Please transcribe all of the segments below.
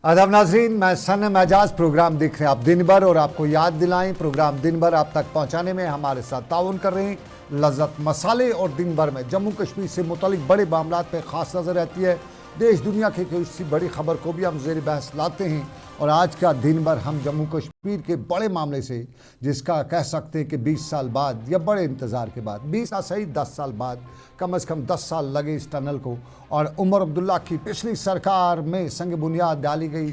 आदाब नाजरीन, मैं सनम एजाज प्रोग्राम देख रहे हैं आप दिन भर, और आपको याद दिलाएं प्रोग्राम दिन भर आप तक पहुंचाने में हमारे साथ ताउन कर रहे हैं लज़्ज़त मसाले। और दिन भर में जम्मू कश्मीर से मुतल्लिक बड़े मामलात पर ख़ास नज़र रहती है। देश दुनिया की किसी बड़ी खबर को भी हम ज़ेर बहस लाते हैं। और आज का दिन भर हम जम्मू कश्मीर के बड़े मामले से, जिसका कह सकते हैं कि 20 साल बाद या बड़े इंतज़ार के बाद, 20 साल सही 10 साल बाद, कम से कम 10 साल लगे इस टनल को। और उमर अब्दुल्ला की पिछली सरकार में संग बुनियाद डाली गई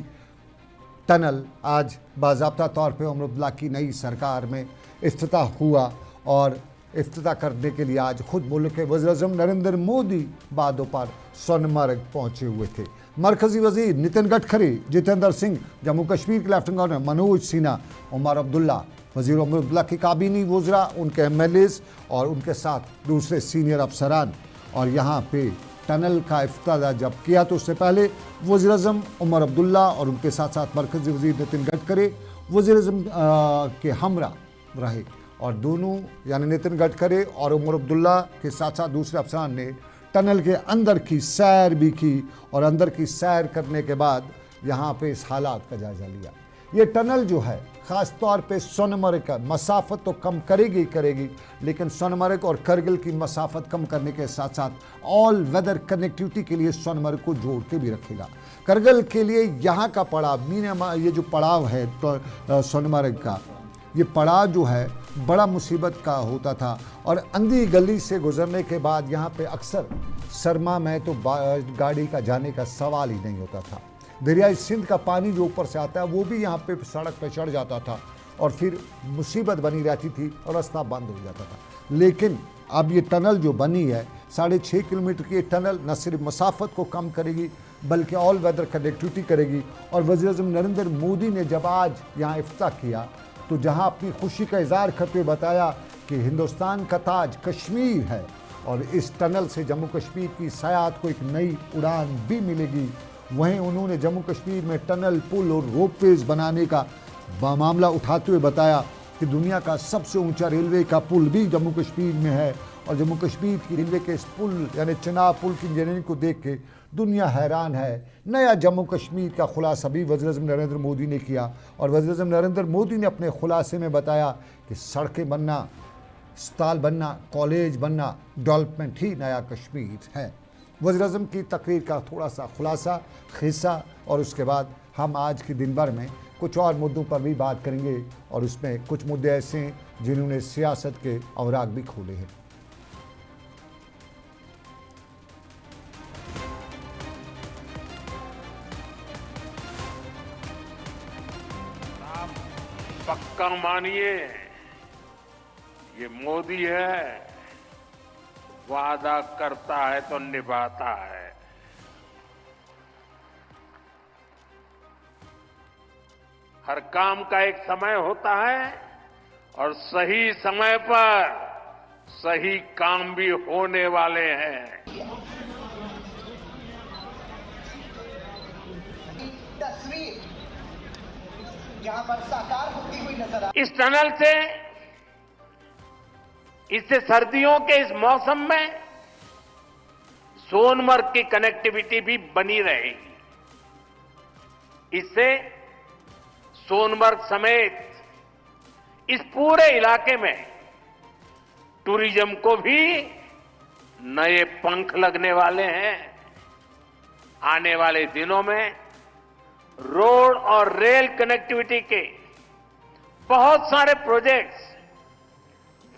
टनल आज बाज़ाब्ता तौर पे उमर अब्दुल्ला की नई सरकार में इफ्तिताह हुआ। और इफ्तिताह करने के लिए आज खुद मुल्क के वज़ीर-ए-आज़म नरेंद्र मोदी बादोपहर सोनमर्ग पहुँचे हुए थे। मरकज़ी वज़ीर नितिन गडकरी, जितेंद्र सिंह, जम्मू कश्मीर के लेफ्टिनेंट गवर्नर मनोज सिन्हा, उमर अब्दुल्ला, वज़ीर उमर अब्दुल्ला की काबीनी वज़रा, उनके MLAs और उनके साथ दूसरे सीनियर अफसरान। और यहाँ पे टनल का इफ्तिताह जब किया तो उससे पहले वज़ीर-ए-आज़म उमर अब्दुल्ला और उनके साथ साथ मरकज़ी वज़ीर नितिन गडकरी वज़ीर-ए-आज़म के हमरा रहे। और दोनों यानी नितिन गडकरी और उमर अब्दुल्ला के साथ साथ दूसरे अफसरान ने टनल के अंदर की सैर भी की। और अंदर की सैर करने के बाद यहाँ पे इस हालात का जायज़ा लिया। ये टनल जो है ख़ास तौर पे सोनमर्ग का मसाफत तो कम करेगी ही करेगी, लेकिन सोनमर्ग और करगिल की मसाफत कम करने के साथ साथ ऑल वेदर कनेक्टिविटी के लिए सोनमर्ग को जोड़ के भी रखेगा। करगिल के लिए यहाँ का पड़ाव ये जो पड़ाव है तो सोनमर्ग का, ये पड़ाव जो है बड़ा मुसीबत का होता था। और अंधी गली से गुजरने के बाद यहाँ पे अक्सर सरमा में तो गाड़ी का जाने का सवाल ही नहीं होता था। दरियाई सिंध का पानी जो ऊपर से आता है वो भी यहाँ पे सड़क पे चढ़ जाता था और फिर मुसीबत बनी रहती थी और रास्ता बंद हो जाता था। लेकिन अब ये टनल जो बनी है 6.5 किलोमीटर की, ये टनल न सिर्फ मसाफत को कम करेगी बल्कि ऑल वेदर कनेक्टिविटी करेगी। और वज़ीर-ए-आज़म नरेंद्र मोदी ने जब आज यहाँ इफ्तिताह किया तो जहाँ अपनी खुशी का इज़हार करते हुए बताया कि हिंदुस्तान का ताज कश्मीर है और इस टनल से जम्मू कश्मीर की सयाहत को एक नई उड़ान भी मिलेगी। वहीं उन्होंने जम्मू कश्मीर में टनल, पुल और रोपवेज बनाने का मामला उठाते हुए बताया कि दुनिया का सबसे ऊंचा रेलवे का पुल भी जम्मू कश्मीर में है। और जम्मू कश्मीर की रेलवे के इस पुल यानी चिनाब पुल की इंजीनियरिंग को देख के दुनिया हैरान है। नया जम्मू कश्मीर का खुलासा भी वज़ीर-ए-आज़म नरेंद्र मोदी ने किया। और वज़ीर-ए-आज़म नरेंद्र मोदी ने अपने खुलासे में बताया कि सड़कें बनना, अस्पताल बनना, कॉलेज बनना, डेवलपमेंट ही नया कश्मीर है। वज़ीर-ए-आज़म की तकरीर का थोड़ा सा खुलासा, हिस्सा, और उसके बाद हम आज के दिन भर में कुछ और मुद्दों पर भी बात करेंगे। और उसमें कुछ मुद्दे ऐसे हैं जिन्होंने सियासत के औराक भी खोले हैं। पक्का मानिए, ये मोदी है, वादा करता है तो निभाता है। हर काम का एक समय होता है और सही समय पर सही काम भी होने वाले हैं। तस्वीर यहां पर साकार होती हुई नजर आ इस टनल से, इससे सर्दियों के इस मौसम में सोनमर्ग की कनेक्टिविटी भी बनी रहेगी। इससे सोनमर्ग समेत इस पूरे इलाके में टूरिज्म को भी नए पंख लगने वाले हैं। आने वाले दिनों में रोड और रेल कनेक्टिविटी के बहुत सारे प्रोजेक्ट्स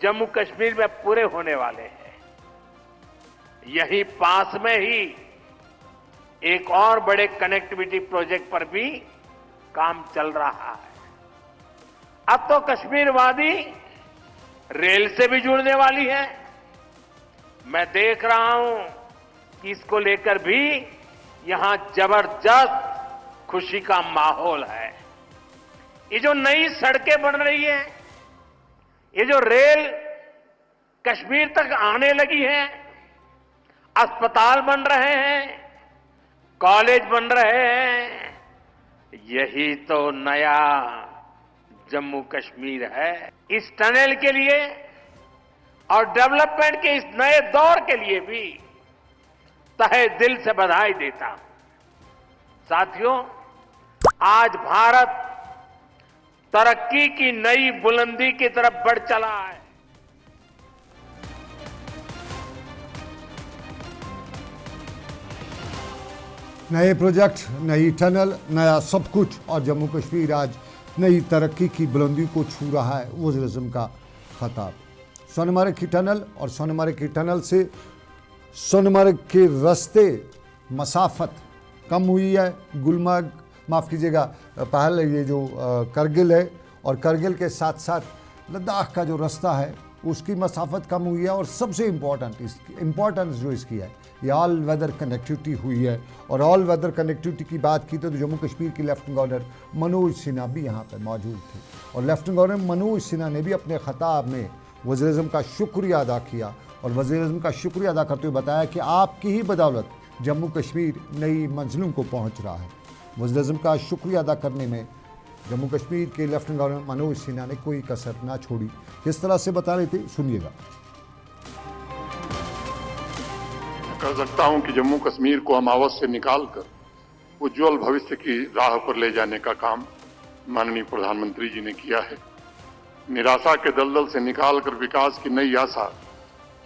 जम्मू कश्मीर में पूरे होने वाले हैं। यहीं पास में ही एक और बड़े कनेक्टिविटी प्रोजेक्ट पर भी काम चल रहा है। अब तो कश्मीर वादी रेल से भी जुड़ने वाली है। मैं देख रहा हूं कि इसको लेकर भी यहां जबरदस्त खुशी का माहौल है। ये जो नई सड़कें बन रही है, ये जो रेल कश्मीर तक आने लगी है, अस्पताल बन रहे हैं, कॉलेज बन रहे हैं, यही तो नया जम्मू कश्मीर है। इस टनल के लिए और डेवलपमेंट के इस नए दौर के लिए भी तहे दिल से बधाई देता हूं। साथियों, आज भारत तरक्की की नई बुलंदी की तरफ बढ़ चला है। नए प्रोजेक्ट, नई टनल, नया सब कुछ और जम्मू कश्मीर आज नई तरक्की की बुलंदी को छू रहा है। वज़ीर-ए-आज़म का खिताब। सोनमर्ग की टनल और सोनमर्ग की टनल से सोनमर्ग के रास्ते मसाफत कम हुई है। गुलमर्ग, माफ़ कीजिएगा, पहले ये जो करगिल है और करगिल के साथ साथ लद्दाख का जो रास्ता है उसकी मसाफत कम हुई है। और सबसे इम्पोर्टेंस जो इसकी है, ये ऑल वेदर कनेक्टिविटी हुई है। और ऑल वेदर कनेक्टिविटी की बात की तो जम्मू कश्मीर के लेफ्टिनेंट गवर्नर मनोज सिन्हा भी यहाँ पर मौजूद थे और लेफ्टिनेंट गवर्नर मनोज सिन्हा ने भी अपने खिताब में वज़ीर-ए-आज़म का शुक्रिया अदा किया और वज़ीर-ए-आज़म का शुक्रिया अदा करते हुए बताया कि आपकी ही बदौलत जम्मू कश्मीर नई मंजिलों को पहुँच रहा है। वज़ीर-ए-आज़म का शुक्रिया अदा करने में जम्मू कश्मीर के लेफ्टिनेंट गवर्नर मनोज सिन्हा ने कोई कसर ना छोड़ी। किस तरह से बता रहे थे, सुनिएगा। कह सकता हूं कि जम्मू कश्मीर को अमावस से निकालकर उज्जवल भविष्य की राह पर ले जाने का काम माननीय प्रधानमंत्री जी ने किया है। निराशा के दलदल से निकालकर विकास की नई आशा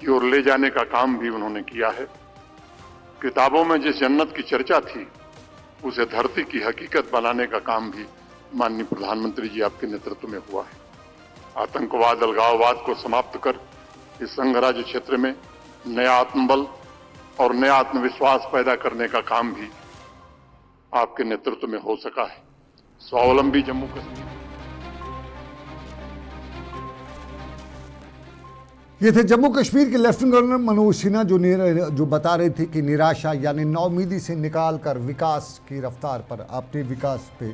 की ओर ले जाने का काम भी उन्होंने किया है। किताबों में जिस जन्नत की चर्चा थी उसे धरती की हकीकत बनाने का काम भी माननीय प्रधानमंत्री जी आपके नेतृत्व में हुआ है। आतंकवाद, अलगाववाद को समाप्त कर इस संघराज्य क्षेत्र में नया आत्मबल और नया आत्मविश्वास पैदा करने का काम भी आपके नेतृत्व में हो सका है। स्वावलंबी जम्मू कश्मीर। ये थे जम्मू कश्मीर के लेफ्टिनेंट गवर्नर मनोज सिन्हा जो बता रहे थे कि निराशा यानी नाउमीदी से निकालकर विकास की रफ्तार पर आपने विकास पे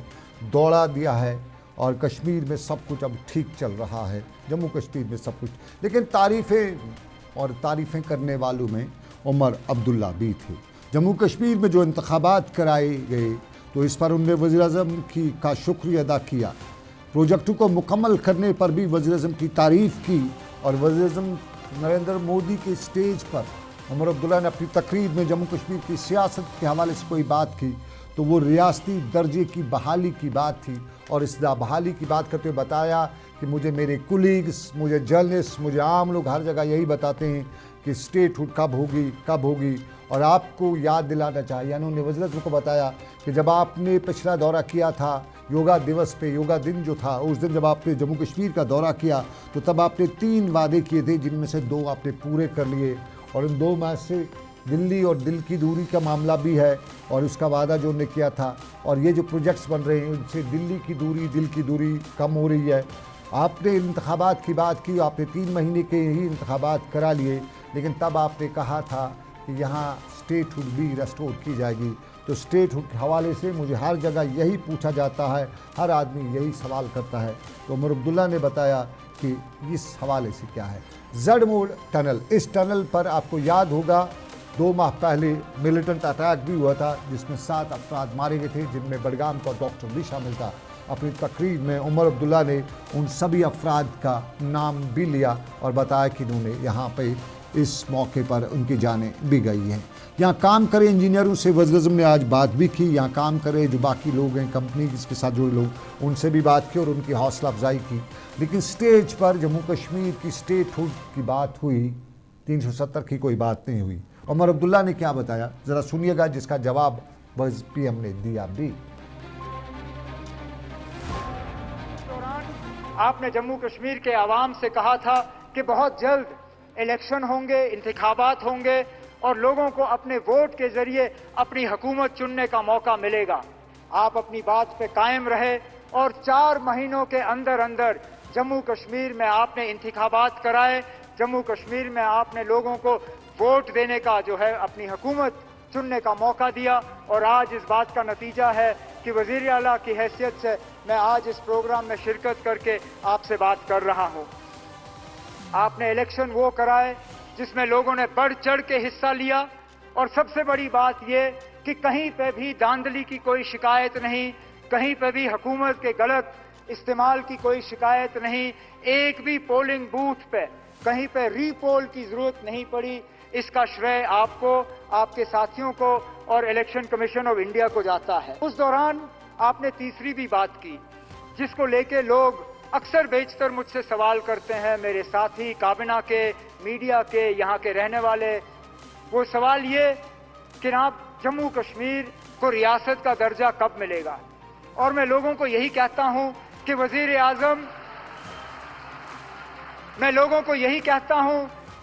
दौड़ा दिया है और कश्मीर में सब कुछ अब ठीक चल रहा है, जम्मू कश्मीर में सब कुछ। लेकिन तारीफ़ें करने वालों में उमर अब्दुल्ला भी थे। जम्मू कश्मीर में जो इंतखाबात कराए गए तो इस पर उन्होंने वज़ीर-ए-आज़म का शुक्रिया अदा किया। प्रोजेक्टों को मुकम्मल करने पर भी वज़ीर-ए-आज़म की तारीफ़ की और वज़ीर-ए-आज़म नरेंद्र मोदी के स्टेज पर उमर अब्दुल्ला ने अपनी तकरीर में जम्मू कश्मीर की सियासत के हवाले से कोई बात की तो वो रियासती दर्जे की बहाली की बात थी। और इस बहाली की बात करते हुए बताया कि मुझे मेरे कुलीग्स, मुझे जर्नलिस्ट, मुझे आम लोग हर जगह यही बताते हैं कि स्टेटहुड कब होगी। और आपको याद दिलाना चाहिए, यानी उन्होंने वज़ीर-ए-आज़म को बताया कि जब आपने पिछला दौरा किया था योगा दिवस पे, योगा दिन जो था उस दिन जब आपने जम्मू कश्मीर का दौरा किया तो तब आपने 3 वादे किए थे जिनमें से 2 आपने पूरे कर लिए। और इन 2 में से दिल्ली और दिल की दूरी का मामला भी है और उसका वादा जो उन्होंने किया था। और ये जो प्रोजेक्ट्स बन रहे हैं उनसे दिल की दूरी कम हो रही है। आपने इंतखाबात की बात की, आपने 3 महीने के ही इंतखाबात करा लिए, लेकिन तब आपने कहा था कि यहाँ स्टेटहुड भी रेस्टोर की जाएगी। तो स्टेटहुड के हवाले से मुझे हर जगह यही पूछा जाता है, हर आदमी यही सवाल करता है। तो उमर अब्दुल्ला ने बताया कि इस हवाले से क्या है। जड़ मोड़ टनल, इस टनल पर आपको याद होगा 2 माह पहले मिलिटेंट अटैक भी हुआ था जिसमें 7 अफराद मारे गए थे, जिनमें बडगाम का डॉक्टर भी शामिल था। अपनी तकरीर में उमर अब्दुल्ला ने उन सभी अफराद का नाम भी लिया और बताया कि उन्होंने यहाँ पे इस मौके पर उनकी जानें भी गई हैं। यहाँ काम करे इंजीनियरों से वज़ीर-ए-आज़म ने आज बात भी की। यहाँ काम करे जो बाकी लोग हैं, कंपनी के साथ जुड़े लोग, उनसे भी बात की और उनकी हौसला अफजाई की। लेकिन स्टेज पर जम्मू कश्मीर की स्टेटहुड की बात हुई, 370 की कोई बात नहीं हुई। उमर अब्दुल्ला ने क्या बताया ज़रा सुनिएगा, जिसका जवाब पीएम ने दिया भी। आपने जम्मू कश्मीर के आवाम से कहा था कि बहुत जल्द इलेक्शन होंगे, इंतखाबात होंगे और लोगों को अपने वोट के जरिए अपनी हुकूमत चुनने का मौका मिलेगा। आप अपनी बात पे कायम रहे और 4 महीनों के अंदर अंदर जम्मू कश्मीर में आपने इंतखाबात कराए। जम्मू कश्मीर में आपने लोगों को वोट देने का जो है अपनी हुकूमत चुनने का मौका दिया और आज इस बात का नतीजा है कि वज़ीर आला की हैसियत से मैं आज इस प्रोग्राम में शिरकत करके आपसे बात कर रहा हूं। आपने इलेक्शन वो कराए जिसमें लोगों ने बढ़ चढ़ के हिस्सा लिया और सबसे बड़ी बात ये कि कहीं पे भी धांधली की कोई शिकायत नहीं, कहीं पे भी हुकूमत के गलत इस्तेमाल की कोई शिकायत नहीं, एक भी पोलिंग बूथ पे कहीं पे रीपोल की जरूरत नहीं पड़ी। इसका श्रेय आपको, आपके साथियों को और इलेक्शन कमीशन ऑफ इंडिया को जाता है। उस दौरान आपने तीसरी भी बात की, जिसको लेके लोग अक्सर बेशतर मुझसे सवाल करते हैं, मेरे साथी, काबिना के, मीडिया के, यहाँ के रहने वाले। वो सवाल ये कि आप जम्मू कश्मीर को रियासत का दर्जा कब मिलेगा? और मैं लोगों को यही कहता हूं कि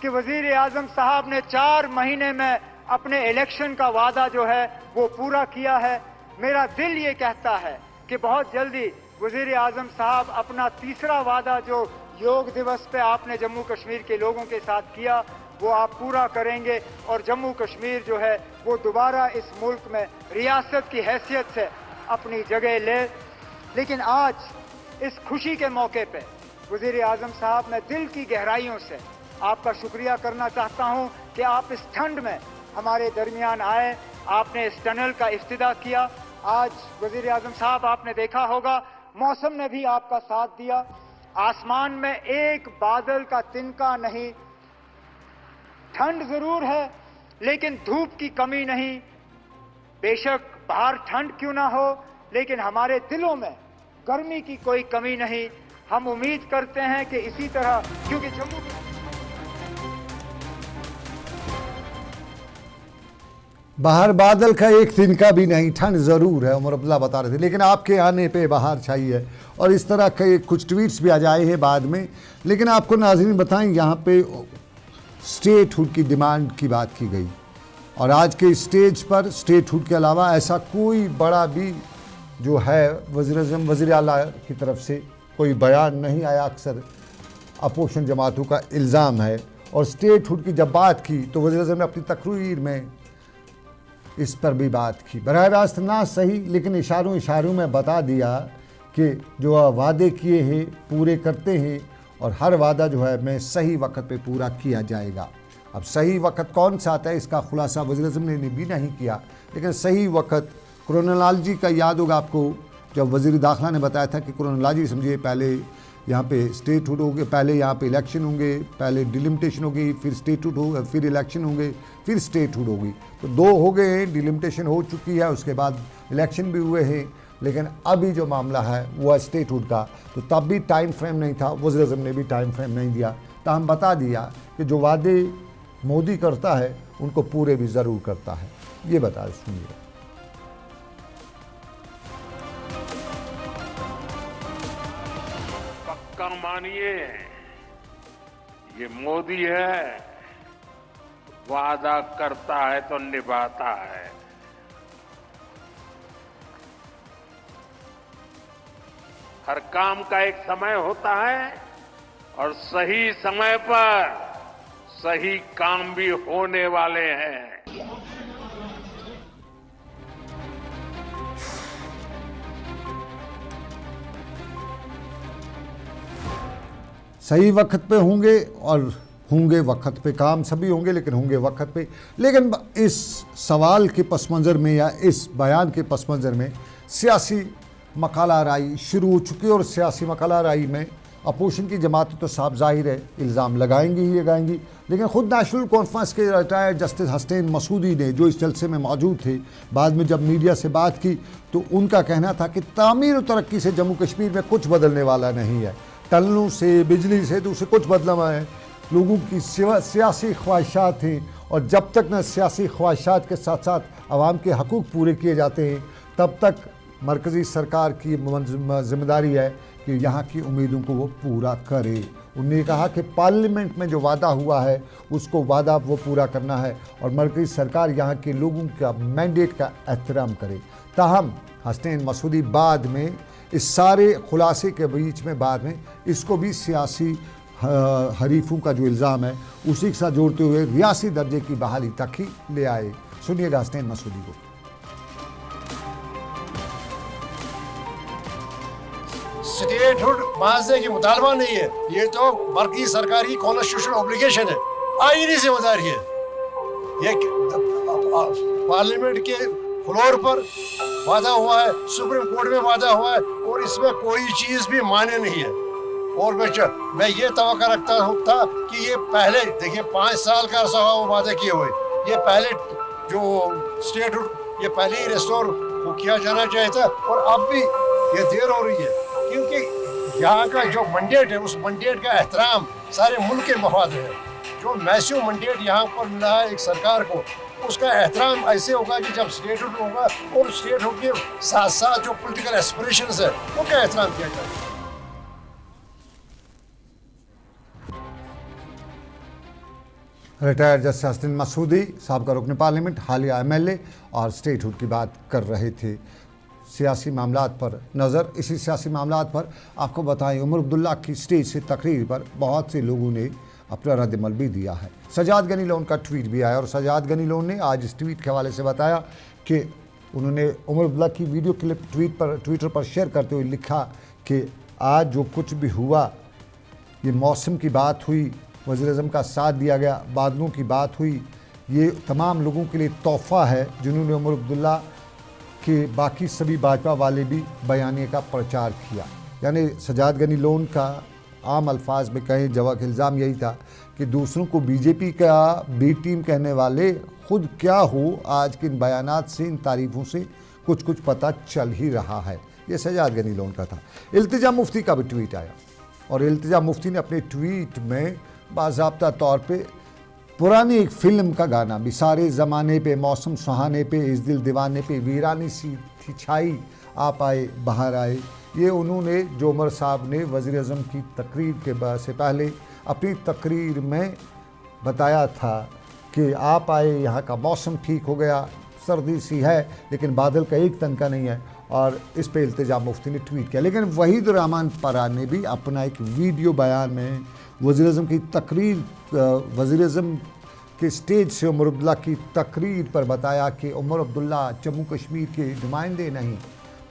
वजीर आजम साहब ने 4 महीने में अपने इलेक्शन का वादा जो है वो पूरा किया है। मेरा दिल ये कहता है कि बहुत जल्दी वजीर आजम साहब अपना तीसरा वादा जो योग दिवस पे आपने जम्मू कश्मीर के लोगों के साथ किया वो आप पूरा करेंगे और जम्मू कश्मीर जो है वो दोबारा इस मुल्क में रियासत की हैसियत से अपनी जगह ले। लेकिन आज इस खुशी के मौके पे वजीर आजम साहब, मैं दिल की गहराइयों से आपका शुक्रिया करना चाहता हूं कि आप इस ठंड में हमारे दरमियान आए, आपने इस टनल का इफ्तिदा किया। आज वजीर आजम साहब, आपने देखा होगा मौसम ने भी आपका साथ दिया, आसमान में एक बादल का तिनका नहीं। ठंड जरूर है लेकिन धूप की कमी नहीं। बेशक बाहर ठंड क्यों ना हो, लेकिन हमारे दिलों में गर्मी की कोई कमी नहीं। हम उम्मीद करते हैं कि इसी तरह, क्योंकि जम्मू बाहर बादल का एक तिनका भी नहीं, ठंड ज़रूर है, उमर अब्दुल्ला बता रहे थे, लेकिन आपके आने पे बाहर छाई है। और इस तरह के कुछ ट्वीट्स भी आ जाए हैं बाद में। लेकिन आपको नाज़रीन बताएं, यहाँ पे स्टेटहुड की डिमांड की बात की गई और आज के स्टेज पर स्टेटहुड के अलावा ऐसा कोई बड़ा भी जो है वज़ीर आला की तरफ से कोई बयान नहीं आया। अक्सर अपोजिशन जमातों का इल्ज़ाम है। और स्टेटहुड की जब बात की तो वज़ीर आज़म ने अपनी तकरीर में इस पर भी बात की, बराह रास्त ना सही लेकिन इशारों में बता दिया कि जो वादे किए हैं पूरे करते हैं और हर वादा जो है मैं सही वक्त पे पूरा किया जाएगा। अब सही वक्त कौन सा आता है इसका खुलासा वज़ीर आज़म ने भी नहीं किया, लेकिन सही वक्त क्रोनोलॉजी का याद होगा आपको, जब वज़ीर दाखिला ने बताया था कि क्रोनोलॉजी समझिए, पहले यहाँ पे स्टेटहुड होंगे, पहले यहाँ पे इलेक्शन होंगे, पहले डिलिमिटेशन होगी, फिर स्टेटहुड होगा, फिर इलेक्शन होंगे, फिर स्टेटहुड होगी। तो 2 हो गए हैं, डिलिमिटेशन हो चुकी है, उसके बाद इलेक्शन भी हुए हैं। लेकिन अभी जो मामला है वो है स्टेटहुड का। तो तब भी टाइम फ्रेम नहीं था, वज़ीर आज़म ने भी टाइम फ्रेम नहीं दिया। तो हम बता दिया कि जो वादे मोदी करता है उनको पूरे भी ज़रूर करता है। ये बता सुनिए। पक्का मानिए, ये मोदी है, वादा करता है तो निभाता है। हर काम का एक समय होता है और सही समय पर सही काम भी होने वाले हैं। सही वक्त पे होंगे और होंगे वक्त पे, काम सभी होंगे लेकिन होंगे वक्त पे। लेकिन इस सवाल के पस मंज़र में या इस बयान के पस मंज़र में सियासी मकाला राई शुरू हो चुकी है और सियासी मकाला राई में अपोजिशन की जमातें तो साफ जाहिर है इल्ज़ाम लगाएंगी ही लगाएंगी। लेकिन ख़ुद नेशनल कॉन्फ्रेंस के रिटायर्ड जस्टिस हसनैन मसूदी ने, जो इस जलसे में मौजूद थे, बाद में जब मीडिया से बात की तो उनका कहना था कि तामीर और तरक्की से जम्मू कश्मीर में कुछ बदलने वाला नहीं है। टनलों से, बिजली से तो उसे कुछ बदलना है। लोगों की सियासी ख्वाहिशात हैं और जब तक न सियासी ख्वाहिशात के साथ साथ आवाम के हकूक़ पूरे किए जाते हैं तब तक मरकज़ी सरकार की जिम्मेदारी है कि यहाँ की उम्मीदों को वो पूरा करे। उन्होंने कहा कि पार्लियामेंट में जो वादा हुआ है उसको वादा वो पूरा करना है और मरकज़ी सरकार यहाँ के लोगों का मैंडेट का एहतराम करे। ताहम हसनैन मसूदी बाद में इस सारे खुलासे के बीच में बाद में इसको भी सियासी हरीफों का जो इल्ज़ाम है उसी के साथ जोड़ते हुए रियासी दर्जे की बहाली तक ही ले आए। सुनिएगा हसनैन मसूदी को। स्टेटहुड मानने की मुतालबा नहीं है, ये तो मरकज़ी सरकार की कॉन्स्टिट्यूशनल ऑब्लिगेशन है, आईनी जिम्मेदारी है। ये पार्लियामेंट के फ्लोर पर वादा हुआ है, सुप्रीम कोर्ट में वादा हुआ है और इसमें कोई चीज़ भी माने नहीं है। और मैं ये तवक्का रखता था कि ये पहले देखिए 5 साल का अरसा हुआ वो वादे किए हुए, ये पहले जो स्टेटहुड ये पहले ही रिस्टोर वो किया जाना चाहिए था, और अब भी ये देर हो रही है, क्योंकि यहाँ का जो मंडेट है उस मंडेट का एहतराम सारे मुल्क के मफाद है। जो मैसिव मंडेट यहाँ पर मिला है एक सरकार को, उसका एहतराम ऐसे होगा कि जब स्टेटहुड होगा और स्टेटहुड के साथ साथ जो पॉलिटिकल एस्पिरेशंस है उनका एहतराम किया जाएगा। रिटायर्ड जस्टिस हसन मसूदी साहब का रुकन पार्लियामेंट, हालिया MLA और स्टेटहुड की बात कर रहे थे। सियासी मामलात पर नज़र, इसी सियासी मामलात पर आपको बताएं, उमर अब्दुल्ला की स्टेज से तकरीर पर बहुत से लोगों ने अपना रद्दमल भी दिया है। सजाद गनी लोन का ट्वीट भी आया और सजाद गनी लोन ने आज इस ट्वीट के हवाले से बताया कि उन्होंने उमर अब्दुल्ला की वीडियो क्लिप ट्विटर पर शेयर करते हुए लिखा कि आज जो कुछ भी हुआ, ये मौसम की बात हुई, वज़ीर-ए-आज़म का साथ दिया गया, बादलों की बात हुई, ये तमाम लोगों के लिए तोहफ़ा है जिन्होंने उमर अब्दुल्ला के बाकी सभी भाजपा वाले भी बयानिए का प्रचार किया। यानी सजाद गनी लोन का आम अल्फाज में कहें जवाब इल्ज़ाम यही था कि दूसरों को बीजेपी का बी टीम कहने वाले खुद क्या हो, आज के इन बयानात से, इन तारीफ़ों से कुछ कुछ पता चल ही रहा है। ये सजाद गनी लोन का था। इल्तिजा मुफ्ती का भी ट्वीट आया और इल्तिजा मुफ्ती ने अपने ट्वीट में बाज़ाब्ता तौर पे पुरानी एक फ़िल्म का गाना भी, सारे ज़माने पे मौसम सुहाने पे, इस दिल दीवाने पे वीरानी सी थी छाई, आप आए बाहर आए, ये उन्होंने जो उमर साहब ने वज़ीर-ए-आज़म की तकरीर के से पहले अपनी तकरीर में बताया था कि आप आए, यहाँ का मौसम ठीक हो गया, सर्दी सी है लेकिन बादल का एक तनका नहीं है, और इस पे इल्तिजा मुफ्ती ने ट्वीट किया। लेकिन वहीद रहमान परा ने भी अपना एक वीडियो बयान में वज़ीर-ए-आज़म की तकरीर, वज़ीर-ए-आज़म के स्टेज से उमर अब्दुल्ला की तकरीर पर बताया कि उमर अब्दुल्ला जम्मू कश्मीर के नुमाइंदे नहीं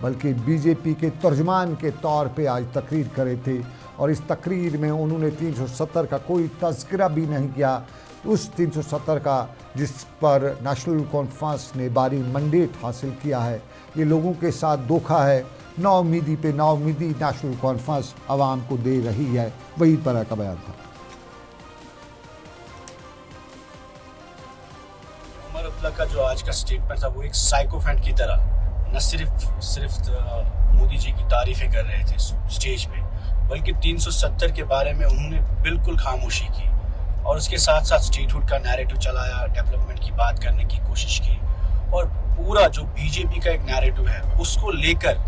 बल्कि बीजेपी के तर्जमान के तौर पे आज तकरीर करे थे, और इस तकरीर में उन्होंने 370 का कोई तज़किरा भी नहीं किया, उस 370 का जिस पर नेशनल कॉन्फ्रेंस ने भारी मंडेट हासिल किया है। ये लोगों के साथ धोखा है, नाउमीदी पे नाउमीदी नेशनल कॉन्फ्रेंस आवाम को दे रही है। वही तरह का बयान था। उमर अब्दुल्ला का जो आज का स्टेटमेंट था वो एक साइकोफैंट की तरह न सिर्फ मोदी जी की तारीफें कर रहे थे स्टेज पे, बल्कि 370 के बारे में उन्होंने बिल्कुल खामोशी की और उसके साथ साथ स्टेटहुड का नैरेटिव चलाया, डेवलपमेंट की बात करने की कोशिश की, और पूरा जो बीजेपी का एक नैरेटिव है उसको लेकर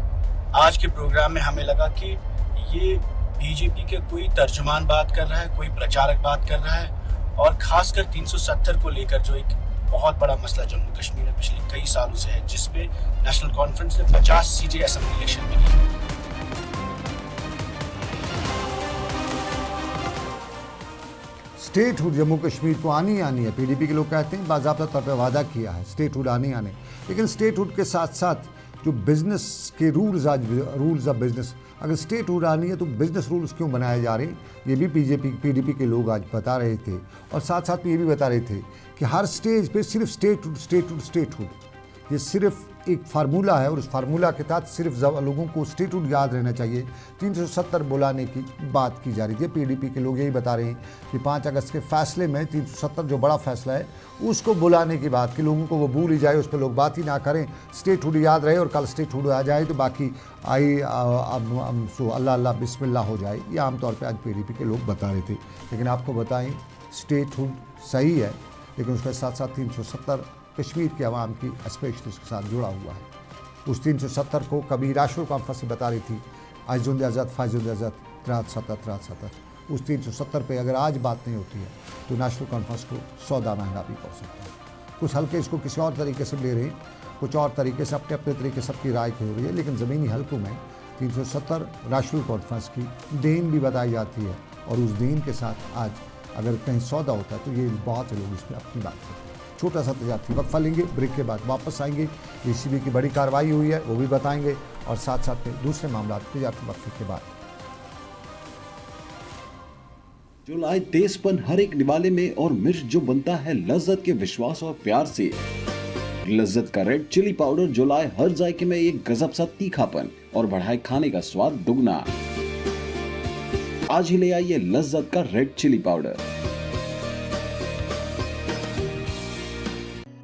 आज के प्रोग्राम में हमें लगा कि ये बीजेपी के कोई तर्जुमान बात कर रहा है, कोई प्रचारक बात कर रहा है, और खासकर 370 को लेकर जो एक बहुत बड़ा मसला जम्मू कश्मीर में पिछले कई सालों से है, जिसपे नेशनल कॉन्फ्रेंस ने 50 सीटें असेंबली इलेक्शन में ली। स्टेटहुड जम्मू कश्मीर को आनी है। पीडीपी के लोग कहते हैं बाज़ाब्ता तौर पर वादा किया है स्टेटहुड आने, लेकिन स्टेटहुड के साथ साथ जो बिज़नेस के रूल्स, आज रूल्स ऑफ बिज़नेस, अगर स्टेटहुड आनी है तो बिज़नेस रूल्स क्यों बनाए जा रहे हैं, ये भी पीडीपी के लोग आज बता रहे थे। और साथ साथ ये भी बता रहे थे कि हर स्टेज पे सिर्फ स्टेटहुड, ये सिर्फ एक फार्मूला है और उस फार्मूला के तहत सिर्फ लोगों को स्टेटहुड याद रहना चाहिए। 370 बुलाने की बात की जा रही थी। पीडीपी के लोग यही बता रहे हैं कि 5 अगस्त के फैसले में 370 जो बड़ा फैसला है उसको बुलाने की बात, कि लोगों को वो भूल ही जाए, उस पर लोग बात ही ना करें, स्टेटहुड याद रहे और कल स्टेटहुड आ जाए तो बाकी अल्लाह अल्लाह बिस्मिल्लाह हो जाए। ये आमतौर पर आज पीडीपी के लोग बता रहे थे। लेकिन आपको बताएं स्टेटहुड सही है, लेकिन उसके साथ साथ 370 कश्मीर के अवाम की एस्पिरेशंस के साथ जुड़ा हुआ है। उस 370 को कभी नेशनल कॉन्फ्रेंस से बता रही थी आइजुंद आज़ाद फाइजुंद आज़ाद 370। उस 370 पे अगर आज बात नहीं होती है तो नेशनल कॉन्फ्रेंस को सौदा महंगा भी पड़ सकता है। कुछ हल्के इसको किसी और तरीके से ले रहे हैं, कुछ और तरीके से अपने अपने तरीके सबकी राय हो रही है, लेकिन ज़मीनी हल्कों में 370 नेशनल कॉन्फ्रेंस की देन भी बताई जाती है, और उस देन के साथ आज अगर कहीं सौदा होता है तो ये बहुत से लोग इसमें अपनी बात करते हैं। छोटा सा तजारती वक्फा लेंगे, ब्रेक के बाद वापस आएंगे। ECB की बड़ी कार्रवाई हुई है वो भी बताएंगे, और साथ साथ में दूसरे मामला तजारती वक्फे के बाद। जो लाए तेजपन हर एक निवाले में और मिर्च जो बनता है लज्जत के विश्वास और प्यार से। लज्जत का रेड चिली पाउडर जो लाए हर जायके में एक गजब सा तीखापन और बढ़ाए खाने का स्वाद दुगना। आज ही ले आइए लज्जत का रेड चिली पाउडर।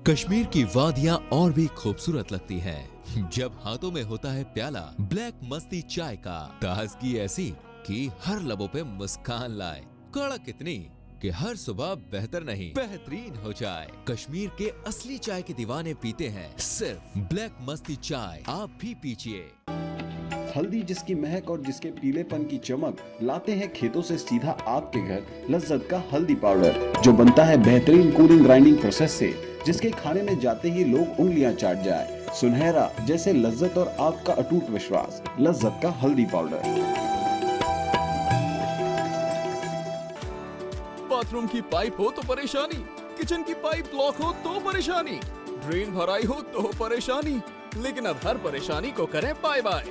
कश्मीर की वादियां और भी खूबसूरत लगती हैं, जब हाथों में होता है प्याला ब्लैक मस्ती चाय का, ताजगी ऐसी कि हर लबों पे मुस्कान लाए, कड़क इतनी कि हर सुबह बेहतर नहीं बेहतरीन हो जाए। कश्मीर के असली चाय के दीवाने पीते हैं सिर्फ ब्लैक मस्ती चाय, आप भी पीजिए। हल्दी जिसकी महक और जिसके पीलेपन की चमक लाते हैं खेतों से सीधा आपके घर, लज्जत का हल्दी पाउडर जो बनता है बेहतरीन कूलिंग ग्राइंडिंग प्रोसेस से, जिसके खाने में जाते ही लोग उंगलियां चाट जाए। सुनहरा जैसे लज्जत और आपका अटूट विश्वास, लज्जत का हल्दी पाउडर। बाथरूम की पाइप हो तो परेशानी, किचन की पाइप ब्लॉक हो तो परेशानी, ड्रेन भराई हो तो परेशानी, लेकिन अब हर परेशानी को करें बाय बाय।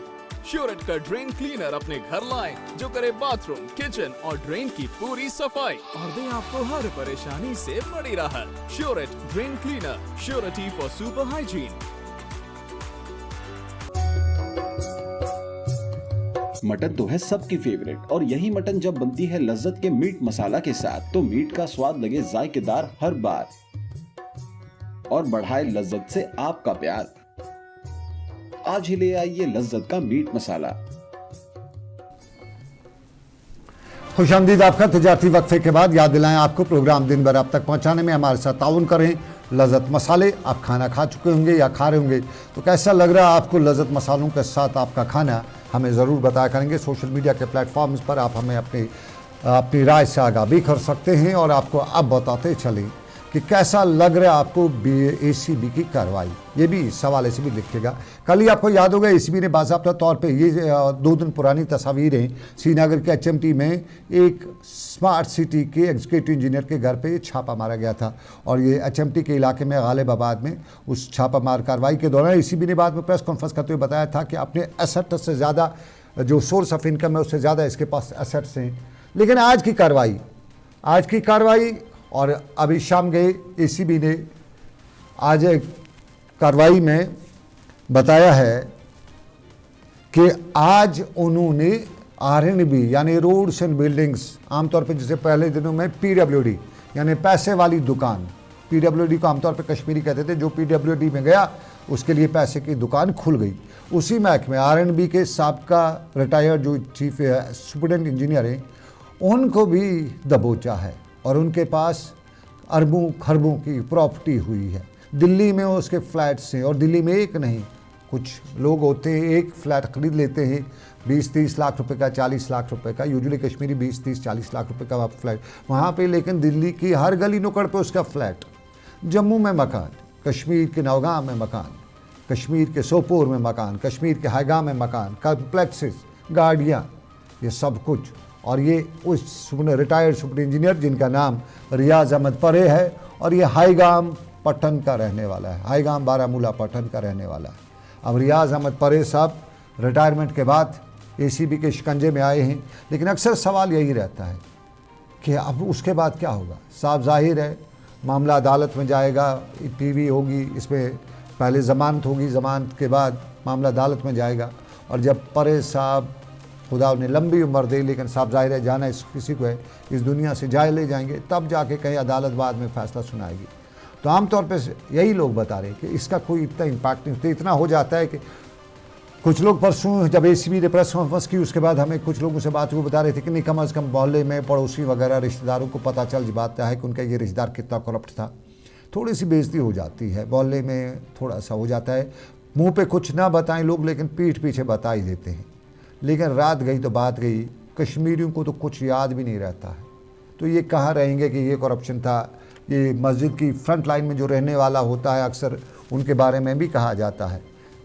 श्योरेट का ड्रेन क्लीनर अपने घर लाएं जो करे बाथरूम, किचन और ड्रेन की पूरी सफाई और दे आपको हर परेशानी से बड़ी राहत। श्योरेट drain cleaner, surety for super hygiene. Mutton तो है सबकी फेवरेट और यही मटन जब बनती है लज्जत के मीट मसाला के साथ तो मीट का स्वाद लगे जायकेदार हर बार और बढ़ाए लज्जत से आपका प्यार। आज ही ले आइए लज्जत का मीट मसाला। खुशामदीद आपका तजारती वक्फे के बाद याद दिलाएं आपको प्रोग्राम दिन भर आप तक पहुंचाने में हमारे साथ ताउन करें लज्जत मसाले। आप खाना खा चुके होंगे या खा रहे होंगे तो कैसा लग रहा है आपको लज्जत मसालों के साथ आपका खाना, हमें ज़रूर बताया करेंगे। सोशल मीडिया के प्लेटफॉर्म्स पर आप हमें अपनी राय से आगाह भी कर सकते हैं और आपको अब बताते चलें कि कैसा लग रहा है आपको ACB की कार्रवाई। ये भी सवाल ऐसे भी लिखिएगा। कल ही आपको याद होगा ACB ने बाज़ाब्ता तौर पे ये 2 दिन पुरानी तस्वीरें श्रीनगर के HMT में एक स्मार्ट सिटी के एग्जीक्यूटिव इंजीनियर के घर पे छापा मारा गया था और ये HMT के इलाके में गालिबाबाद में उस छापामार कार्रवाई के दौरान ACB ने बाद में प्रेस कॉन्फ्रेंस करते हुए बताया था कि अपने एसेट से ज़्यादा जो सोर्स ऑफ इनकम है उससे ज़्यादा इसके पास एसेट्स हैं। लेकिन आज की कार्रवाई और अभी शाम गए ACB ने आज एक कार्रवाई में बताया है कि आज उन्होंने R&B यानी रोड्स एंड बिल्डिंग्स, आमतौर पे जिसे पहले दिनों में PWD यानी पैसे वाली दुकान, PWD को आमतौर पे कश्मीरी कहते थे, जो PWD में गया उसके लिए पैसे की दुकान खुल गई। उसी महकमे R&B के साबका रिटायर्ड जो चीफ सुपरिटेंडेंट इंजीनियर हैं उनको भी दबोचा है और उनके पास अरबों खरबों की प्रॉपर्टी हुई है। दिल्ली में उसके फ्लैट्स हैं और दिल्ली में एक नहीं, कुछ लोग होते हैं एक फ्लैट खरीद लेते हैं 20-30 लाख रुपए का, 40 लाख रुपए का, यूजुअली कश्मीरी 20-30-40 लाख रुपए का फ्लैट वहाँ पे, लेकिन दिल्ली की हर गली नुक्कड़ पे उसका फ्लैट। जम्मू में मकान, कश्मीर के नौगांव में मकान, कश्मीर के सोपोर में मकान, कश्मीर के हाईगांव में मकान, कॉम्प्लेक्सेस, गाड़ियाँ, ये सब कुछ। और ये उस रिटायर्ड सुपर इंजीनियर जिनका नाम रियाज अहमद परे है और ये हाईगांव पटन का रहने वाला है, हाईगांव बारामूला पटन का रहने वाला है। अब रियाज अहमद परे साहब रिटायरमेंट के बाद ACB के शिकंजे में आए हैं, लेकिन अक्सर सवाल यही रहता है कि अब उसके बाद क्या होगा। साफ जाहिर है मामला अदालत में जाएगा, PV होगी, इसमें पहले ज़मानत होगी, ज़मानत के बाद मामला अदालत में जाएगा और जब परे साहब खुदा उन्हें लंबी उम्र दे, लेकिन साफ जाहिर है जाना किसी को है, इस दुनिया से जाए ले जाएंगे, तब जाके कहीं अदालत बाद में फ़ैसला सुनाएगी। तो आमतौर पे यही लोग बता रहे हैं कि इसका कोई इतना इम्पैक्ट नहीं होता। इतना हो जाता है कि कुछ लोग परसों जब ACB ने प्रेस कॉन्फ्रेंस की उसके बाद हमें कुछ लोगों से बात हुई, बता रहे थे कि नहीं, कम अज़ कम मोहल्ले में पड़ोसी वगैरह रिश्तेदारों को पता चल जाता है कि उनका ये रिश्तेदार कितना करप्ट था। थोड़ी सी बेइज्जती हो जाती है मोहल्ले में, थोड़ा सा हो जाता है, मुँह पर कुछ ना बताएँ लोग लेकिन पीठ पीछे बता ही देते हैं। लेकिन रात गई तो बात गई, कश्मीरियों को तो कुछ याद भी नहीं रहता है। तो ये कहाँ रहेंगे कि ये करप्शन था। ये मस्जिद की फ्रंट लाइन में जो रहने वाला होता है अक्सर उनके बारे में भी कहा जाता है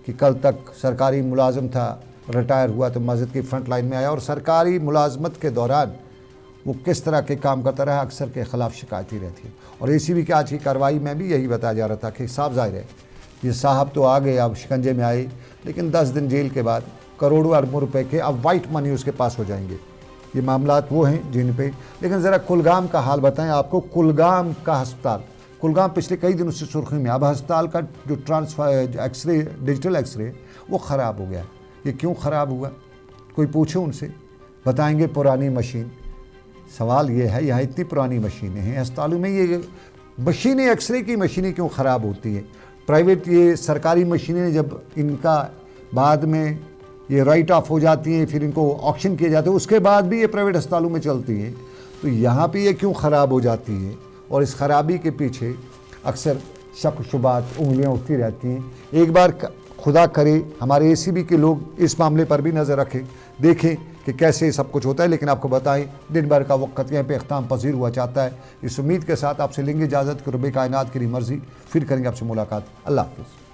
कि कल तक सरकारी मुलाजिम था, रिटायर हुआ तो मस्जिद की फ्रंट लाइन में आया और सरकारी मुलाजमत के दौरान वो किस तरह के काम करता रहा, अक्सर के ख़िलाफ़ शिकायती रहती है। और ACB की आज की कार्रवाई में भी यही बताया जा रहा था कि साफ जाहिर है ये साहब तो आ गए, अब शिकंजे में आए, लेकिन 10 दिन जेल के बाद करोड़ों अरबों रुपए के अब वाइट मनी उसके पास हो जाएंगे। ये मामलात वो हैं जिन पे, लेकिन ज़रा कुलगाम का हाल बताएं आपको। कुलगाम का अस्पताल, कुलगाम पिछले कई दिनों से सुर्खी में, अब अस्पताल का जो ट्रांसफर एक्सरे, डिजिटल एक्सरे, वो ख़राब हो गया। ये क्यों ख़राब हुआ, कोई पूछे उनसे, बताएंगे पुरानी मशीन। सवाल ये है यहाँ इतनी पुरानी मशीनें हैं अस्पतालों में, ये मशीनें एक्सरे की मशीनें क्यों ख़राब होती हैं। प्राइवेट ये सरकारी मशीनें जब इनका बाद में ये राइट ऑफ हो जाती हैं, फिर इनको ऑक्शन किए जाते हैं, उसके बाद भी ये प्राइवेट अस्पतालों में चलती हैं, तो यहाँ पे ये क्यों ख़राब हो जाती है? और इस खराबी के पीछे अक्सर शक शुबात उंगलियाँ उठती रहती हैं। एक बार खुदा करे हमारे एसीबी के लोग इस मामले पर भी नज़र रखें, देखें कि कैसे सब कुछ होता है। लेकिन आपको बताएं, दिन भर का वक्त यहाँ पे अख्ताम पजीर हुआ चाहता है। इस उम्मीद के साथ आपसे लेंगे इजाज़त कि रब कायनात की मर्ज़ी, फिर करेंगे आपसे मुलाकात। अल्लाह हाफ़िज़।